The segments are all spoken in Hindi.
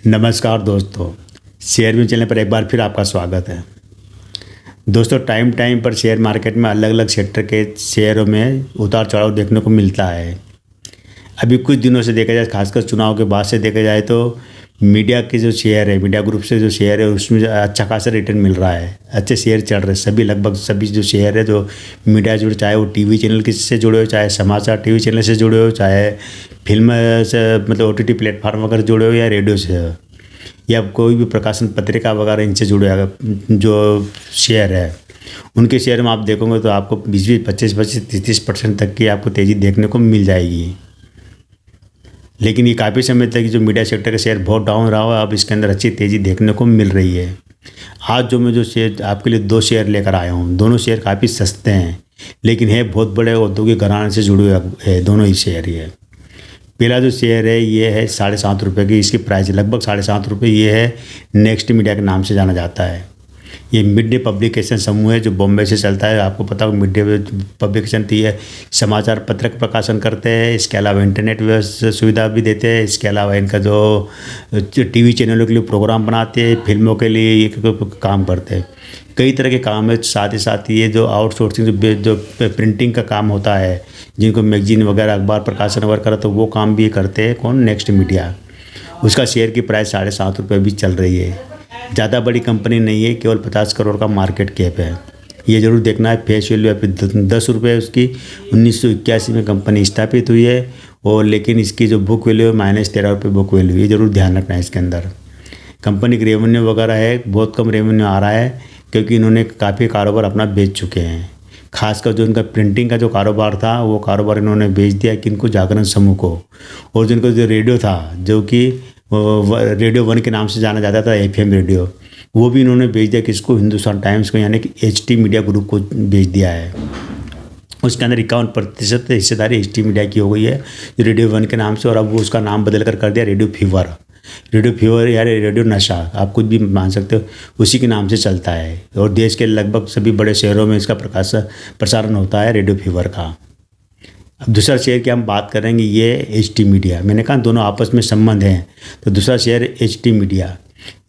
नमस्कार दोस्तों, शेयर में चैनल पर एक बार फिर आपका स्वागत है। दोस्तों, टाइम टाइम पर शेयर मार्केट में अलग अलग सेक्टर के शेयरों में उतार चढ़ाव देखने को मिलता है। अभी कुछ दिनों से देखा जाए, खासकर चुनाव के बाद से देखा जाए तो मीडिया के जो शेयर है, मीडिया ग्रुप से जो शेयर है उसमें अच्छा खासा रिटर्न मिल रहा है। अच्छे शेयर चढ़ रहे हैं सभी, लगभग सभी जो शेयर है जो मीडिया जुड़े, चाहे वो टीवी चैनल से जुड़े हो, चाहे समाचार टीवी चैनल से जुड़े हो, चाहे फिल्म से मतलब ओटीटी प्लेटफार्म वगैरह जुड़े हो, या रेडियो से हो, या कोई भी प्रकाशन पत्रिका वगैरह इनसे जुड़े अगर जो शेयर है, उनके शेयर में आप देखोगे तो आपको 20-20, 25-25, 30-30% तक की आपको तेज़ी देखने को मिल जाएगी। लेकिन ये काफ़ी समय तक जो मीडिया सेक्टर का शेयर बहुत डाउन रहा हुआ है, अब इसके अंदर अच्छी तेज़ी देखने को मिल रही है। आज जो मैं जो शेयर आपके लिए 2 शेयर लेकर आया हूँ, दोनों शेयर काफ़ी सस्ते हैं, लेकिन है बहुत बड़े औद्योगिक घराने से जुड़े हुए है दोनों ही शेयर। ये पहला जो शेयर है ये है 7.5 रुपये की, इसकी प्राइस लगभग 7.5 रुपये। ये है नेक्स्ट मीडिया के नाम से जाना जाता है। ये मिड डे पब्लिकेशन समूह है जो बॉम्बे से चलता है। आपको पता हो मिड डे पब्लिकेशन थी है, समाचार पत्रक प्रकाशन करते हैं, इसके अलावा इंटरनेट सुविधा भी देते हैं। इसके अलावा इनका जो टीवी चैनलों के लिए प्रोग्राम बनाते हैं, फिल्मों के लिए काम करते हैं, कई तरह के काम है। साथ ही साथ ये जो आउटसोर्सिंग जो प्रिंटिंग का काम होता है, जिनको मैगजीन वगैरह अखबार प्रकाशन वगैरह करा, तो वो काम भी करते हैं कौन, नेक्स्ट मीडिया। उसका शेयर की प्राइस 7.5 रुपये भी चल रही है। ज़्यादा बड़ी कंपनी नहीं है, केवल 50 करोड़ का मार्केट कैप है। ये जरूर देखना है। फेस वैल्यू अभी 10 रुपये उसकी 1981 में कंपनी स्थापित हुई है, और लेकिन इसकी जो बुक वैल्यू है -13 रुपये बुक वैल्यू। ये जरूर ध्यान रखना है। इसके अंदर कंपनी की रेवेन्यू वगैरह है, बहुत कम रेवेन्यू आ रहा है, क्योंकि इन्होंने काफ़ी कारोबार अपना बेच चुके हैं। खासकर जो इनका प्रिंटिंग का जो कारोबार था, वो कारोबार इन्होंने बेच दिया किनको, जागरण समूह को। और जिनको जो रेडियो था, जो कि रेडियो 1 के नाम से जाना जाता था, FM रेडियो, वो भी इन्होंने बेच दिया किसको, हिंदुस्तान टाइम्स को, यानी कि HT मीडिया ग्रुप को बेच दिया है। उसके अंदर 51% हिस्सेदारी HT मीडिया की हो गई है, रेडियो 1 के नाम से, और अब वो उसका नाम बदल कर दिया रेडियो फीवर। रेडियो फीवर या रेडियो नशा, आप कुछ भी मान सकते हो, उसी के नाम से चलता है। और देश के लगभग सभी बड़े शहरों में इसका प्रसारण होता है रेडियो फीवर का। अब दूसरा शेयर की हम बात करेंगे, ये HT मीडिया। मैंने कहा दोनों आपस में संबंध हैं, तो दूसरा शेयर HT मीडिया।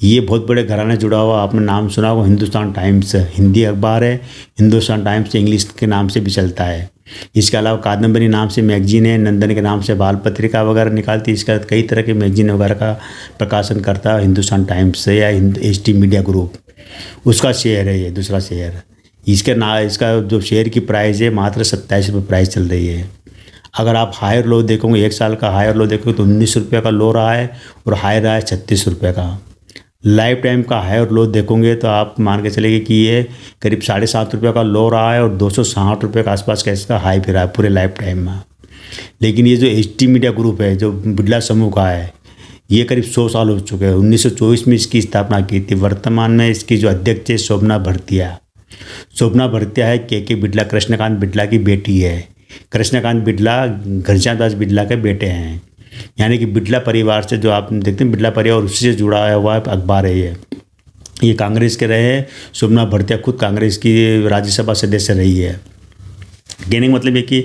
ये बहुत बड़े घराने जुड़ा हुआ, आपने नाम सुना होगा, हिंदुस्तान टाइम्स हिंदी अखबार है, हिंदुस्तान टाइम्स इंग्लिश के नाम से भी चलता है। इसके अलावा कादम्बरी नाम से मैगजीन है, नंदन के नाम से बाल पत्रिका वगैरह निकालती है। इसका कई तरह के मैगजीन वगैरह का प्रकाशन करता है हिंदुस्तान टाइम्स से या HT मीडिया ग्रुप। उसका शेयर है ये दूसरा शेयर। इसका जो शेयर की प्राइस है मात्र 27 रुपये प्राइस चल रही है। अगर आप हायर लो देखोगे, 1 साल का हायर लो देखोगे तो 19 रुपये का लो रहा है, और हाई रहा है 36 रुपये का। लाइफ टाइम का हायर लो देखोगे तो आप मान के चलेंगे कि ये करीब 7.5 रुपये का लो रहा है, और 260 रुपये के आसपास का इसका हाई फिर रहा है पूरे लाइफ टाइम में। लेकिन ये जो HT मीडिया ग्रुप है, जो बिरला समूह का है, ये करीब 100 साल हो चुके हैं। 1924 में इसकी स्थापना की थी। वर्तमान में इसकी जो अध्यक्ष है शोभना भरतिया। शोभना भरतिया है के बिरला, कृष्णकांत बिरला की बेटी है। कृष्णकांत बिरला घनश्याम दास बिरला के बेटे हैं, यानी कि बिरला परिवार से, जो आप देखते हैं बिरला परिवार, उससे जुड़ा हुआ अखबार है ये कांग्रेस के रहे हैं। शोभना भरतिया खुद कांग्रेस की राज्यसभा सदस्य रही है। कहने का मतलब है कि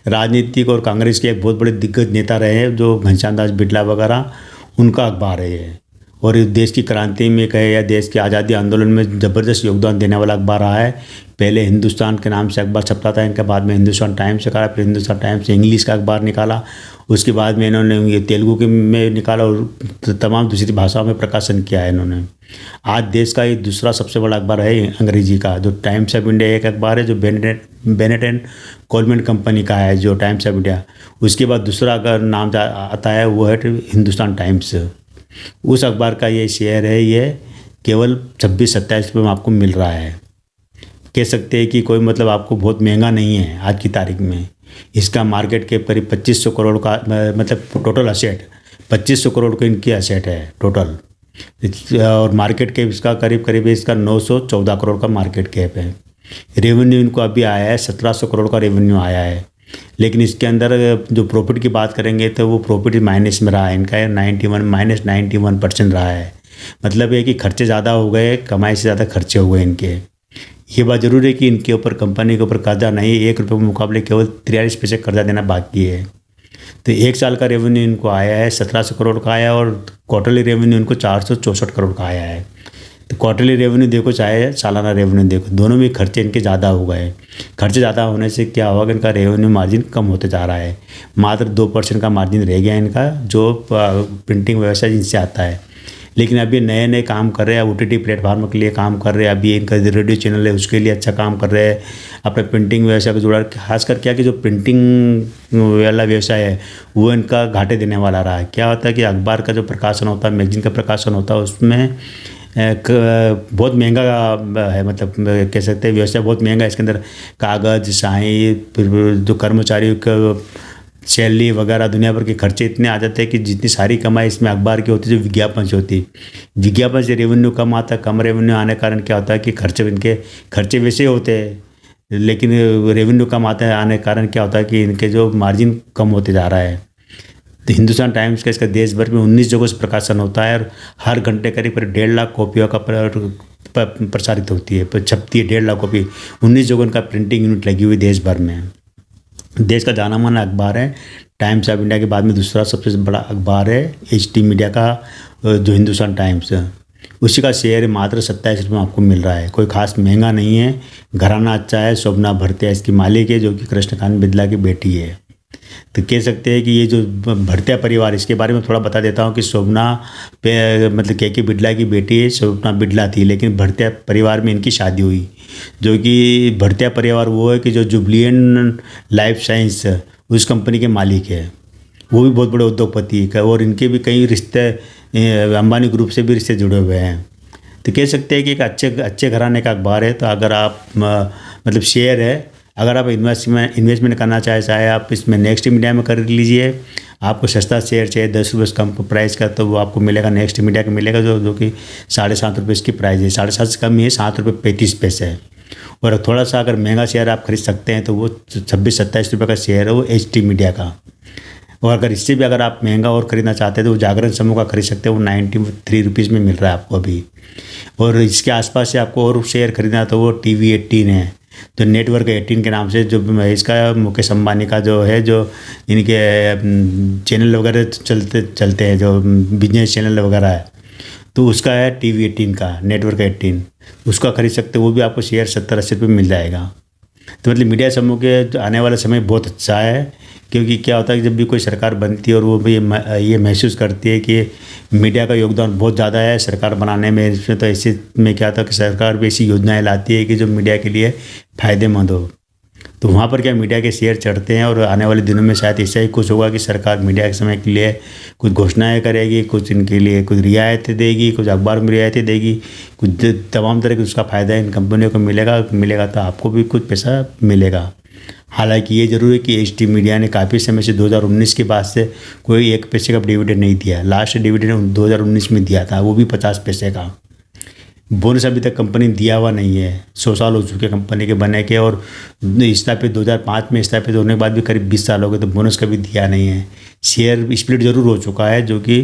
राजनीतिक और कांग्रेस के एक बहुत बड़े दिग्गज नेता रहे हैं जो घनश्याम दास बिरला वगैरह, उनका अखबार है ये। और देश की क्रांति में कहे या देश के आज़ादी आंदोलन में ज़बरदस्त योगदान देने वाला अखबार रहा है। पहले हिंदुस्तान के नाम से अखबार छपता था इनका, बाद में हिंदुस्तान टाइम्स से करा, फिर हिंदुस्तान टाइम्स से इंग्लिश का अखबार निकाला, उसके बाद में इन्होंने ये तेलुगु के में निकाला, और तमाम दूसरी भाषाओं में प्रकाशन किया है इन्होंने। आज देश का ये दूसरा सबसे बड़ा अखबार है अंग्रेजी का, जो टाइम्स ऑफ इंडिया एक अखबार है, जो बेनेट एंड कोलमैन कंपनी का है, जो टाइम्स ऑफ इंडिया। उसके बाद दूसरा अगर नाम आता है वो है हिंदुस्तान टाइम्स। उस अखबार का ये शेयर है, ये केवल 26-27 रुपये में आपको मिल रहा है। कह सकते हैं कि कोई मतलब आपको बहुत महंगा नहीं है आज की तारीख में। इसका मार्केट कैप करीब 2500 करोड़ का, मतलब टोटल असेट 2500 करोड़ का इनकी असेट है टोटल। और मार्केट कैप इसका करीब इसका 914 करोड़ का मार्केट कैप है। रेवेन्यू इनको अभी आया है 1700 करोड़ का रेवेन्यू आया है। लेकिन इसके अंदर जो प्रॉफिट की बात करेंगे तो वो प्रॉफिट माइनस में रहा है इनका, -91% रहा है। मतलब ये कि खर्चे ज़्यादा हो गए, कमाई से ज़्यादा खर्चे हो गए इनके। ये बात जरूर है कि इनके ऊपर, कंपनी के ऊपर कर्जा नहीं है, 1 रुपये के मुकाबले केवल 43 पैसे कर्जा देना बाकी है। तो 1 साल का रेवेन्यू इनको आया है 1700 करोड़ का आया, और क्वार्टरली रेवेन्यू इनको 464 करोड़ का आया है। तो क्वार्टरली रेवेन्यू देखो चाहे सालाना रेवेन्यू देखो, दोनों में खर्चे इनके ज़्यादा हो गए। खर्चे ज़्यादा होने से क्या हुआ कि इनका रेवेन्यू मार्जिन कम होते जा रहा है। मात्र 2% का मार्जिन रह गया इनका, जो प्रिंटिंग व्यवसाय जिनसे आता है। लेकिन अभी नए नए काम कर रहे हैं, OTT प्लेटफार्म के लिए काम कर रहे हैं। अभी इनका रेडियो चैनल है उसके लिए अच्छा काम कर रहे हैं। अपने प्रिंटिंग व्यवसाय को जुड़ा, खासकर क्या कि जो प्रिंटिंग वाला व्यवसाय है वो इनका घाटे देने वाला रहा है। क्या होता है कि अखबार का जो प्रकाशन होता है, मैगजीन का प्रकाशन होता है, उसमें बहुत महंगा है, मतलब कह सकते हैं व्यवसाय बहुत महंगा है। इसके अंदर कागज़, स्याही, फिर जो कर्मचारियों का सैलरी वगैरह, दुनिया भर के खर्चे इतने आ जाते हैं कि जितनी सारी कमाई इसमें अखबार की होती है, जो विज्ञापन से होती है, विज्ञापन से रेवेन्यू कम आता है। कम रेवेन्यू आने के कारण क्या होता है कि इनके खर्चे वैसे होते हैं, लेकिन रेवेन्यू कम आता है आने के कारण क्या होता है कि इनके जो मार्जिन कम होते जा रहा है। तो हिंदुस्तान टाइम्स का इसका देश भर में 19 जगहों से प्रकाशन होता है, और हर घंटे करीब 1.5 लाख कॉपियों का प्रसारित होती है, छपती है 1.5 लाख कॉपी। 19 जगहों का प्रिंटिंग यूनिट लगी हुई देश भर में। देश का जाना माना अखबार है। टाइम्स ऑफ इंडिया के बाद में दूसरा सबसे बड़ा अखबार है HT मीडिया का, जो हिंदुस्तान टाइम्स है। उसी का शेयर मात्र 27 रुपये में आपको मिल रहा है। कोई खास महंगा नहीं है, घराना अच्छा है। शोभना भरतिया इसकी मालिक है, जो कि कृष्णकांत बिड़ला की बेटी है। तो कह सकते हैं कि ये जो भरतिया परिवार, इसके बारे में थोड़ा बता देता हूँ कि शोभना पे मतलब के बिड़ला की बेटी शोभना बिड़ला थी, लेकिन भरतिया परिवार में इनकी शादी हुई। जो कि भरतिया परिवार वो है कि जो जुबलियन लाइफ साइंस उस कंपनी के मालिक है, वो भी बहुत बड़े उद्योगपति है, और इनके भी कई रिश्ते अंबानी ग्रुप से भी रिश्ते जुड़े हुए हैं। तो कह सकते हैं कि एक अच्छे घराने का अखबार है। तो अगर आप मतलब शेयर है, अगर आप इन्वेस्टमेंट करना चाहे आप इसमें नेक्स्ट मीडिया में कर लीजिए। आपको सस्ता शेयर चाहिए 10 रुपये कम प्राइस का, तो वो आपको मिलेगा नेक्स्ट मीडिया का मिलेगा, जो कि 7.5 रुपये इसकी प्राइस है। 7.5 से कम ही है, 7 रुपये 35 पैसे है। और थोड़ा सा अगर महंगा शेयर आप खरीद सकते हैं तो वो 26-27 रुपये का शेयर है, वो HT मीडिया का। और अगर इससे भी अगर आप महंगा और ख़रीदना चाहते हैं तो वो जागरण समूह का खरीद सकते हैं, वो 93 रुपीज़ में मिल रहा है आपको अभी। और इसके आसपास से आपको और शेयर खरीदना है तो वो TV18 है, जो नेटवर्क 18 के नाम से, जो इसका मुकेश अंबानी का जो है, जो इनके चैनल वगैरह चलते हैं, जो बिजनेस चैनल वगैरह है, तो उसका है TV18 का, नेटवर्क 18, उसका खरीद सकते हैं। वो भी आपको शेयर 70-80 रुपये मिल जाएगा। तो मतलब मीडिया समूह के आने वाला समय बहुत अच्छा है, क्योंकि क्या होता है कि जब भी कोई सरकार बनती है और वो भी ये महसूस करती है कि मीडिया का योगदान बहुत ज़्यादा है सरकार बनाने में, इसमें तो ऐसे में क्या होता है कि सरकार भी ऐसी योजनाएं लाती है कि जो मीडिया के लिए फ़ायदेमंद हो। तो वहाँ पर क्या मीडिया के शेयर चढ़ते हैं, और आने वाले दिनों में शायद ऐसा ही कुछ होगा कि सरकार मीडिया के समय के लिए कुछ घोषणाएं करेगी, कुछ इनके लिए कुछ रियायतें देगी, कुछ अखबार में रियायतें देगी, कुछ तमाम तरह की उसका फ़ायदा इन कंपनियों को मिलेगा तो आपको भी कुछ पैसा मिलेगा। हालांकि ये ज़रूर है कि HT मीडिया ने काफ़ी समय से 2019 के बाद से कोई 1 पैसे का डिविडेंड नहीं दिया। लास्ट डिविडेंड 2019 में दिया था, वो भी 50 पैसे का। बोनस अभी तक कंपनी दिया हुआ नहीं है। 100 साल हो चुके कंपनी के बने के, और स्थापित 2005 में स्थापित होने के बाद भी करीब 20 साल हो गए, तो बोनस कभी दिया नहीं है। शेयर स्प्लिट जरूर हो चुका है, जो कि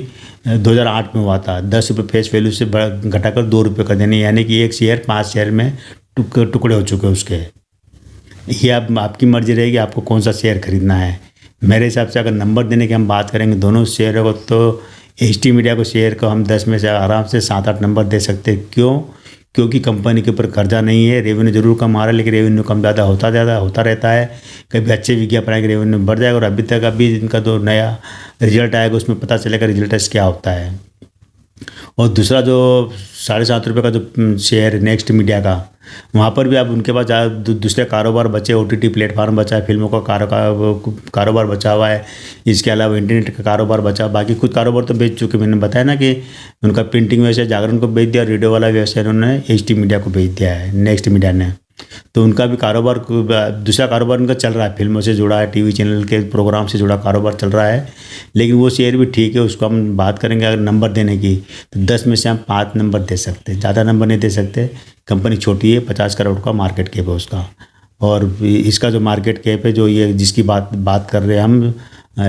2008 में हुआ था। 10 रुपये फेस वैल्यू से घटाकर 2 रुपये कर देने, यानी कि एक शेयर 5 शेयर में टुकड़े हो चुके हैं उसके। ये अब आपकी मर्जी रहेगी आपको कौन सा शेयर खरीदना है। मेरे हिसाब से अगर नंबर देने की हम बात करेंगे दोनों शेयरों को, तो HT मीडिया को शेयर को हम 10 में से आराम से 7-8 नंबर दे सकते हैं। क्यों? क्योंकि कंपनी के ऊपर कर्जा नहीं है। रेवेन्यू जरूर कम आ रहा है, लेकिन रेवेन्यू कम ज़्यादा होता रहता है। कभी अच्छे विज्ञापन आएंगे रेवेन्यू बढ़ जाएगा, और अभी इनका जो नया रिजल्ट आएगा उसमें पता चलेगा रिजल्ट क्या होता है। और दूसरा जो 7.5 रुपये का जो शेयर है नेक्स्ट मीडिया का, वहाँ पर भी आप उनके पास दूसरे कारोबार बचे, OTT प्लेटफार्म बचा है, फिल्मों का कारोबार बचा हुआ है, इसके अलावा इंटरनेट का कारोबार बचा। बाकी कुछ कारोबार तो बेच चुके, मैंने बताया ना कि उनका प्रिंटिंग व्यवसाय जागरण को बेच दिया, रेडियो वाला व्यवसाय उन्होंने HT मीडिया को बेच दिया है, नेक्स्ट मीडिया ने। तो उनका भी कारोबार, दूसरा कारोबार उनका चल रहा है, फिल्मों से जुड़ा है, TV चैनल के प्रोग्राम से जुड़ा कारोबार चल रहा है। लेकिन वो शेयर भी ठीक है, उसको हम बात करेंगे अगर नंबर देने की, तो 10 में से हम 5 नंबर दे सकते हैं, ज़्यादा नंबर नहीं दे सकते। कंपनी छोटी है, 50 करोड़ का मार्केट कैप है उसका, और इसका जो मार्केट कैप है, जो ये जिसकी बात कर रहे हैं हम,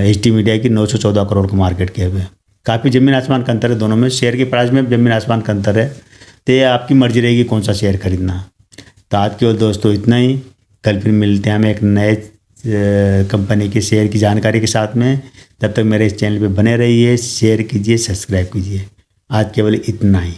HT मीडिया की 914 करोड़ का मार्केट कैप है। काफ़ी ज़मीन आसमान का अंतर है दोनों में, शेयर के प्राइस में ज़मीन आसमान का अंतर है। तो ये आपकी मर्जी रहेगी कौन सा शेयर खरीदना। तो आज केवल दोस्तों इतना ही। कल फिर मिलते हैं हम एक नए कंपनी के शेयर की जानकारी के साथ में। तब तक मेरे इस चैनल पे बने रहिए, शेयर कीजिए, सब्सक्राइब कीजिए। आज केवल इतना ही।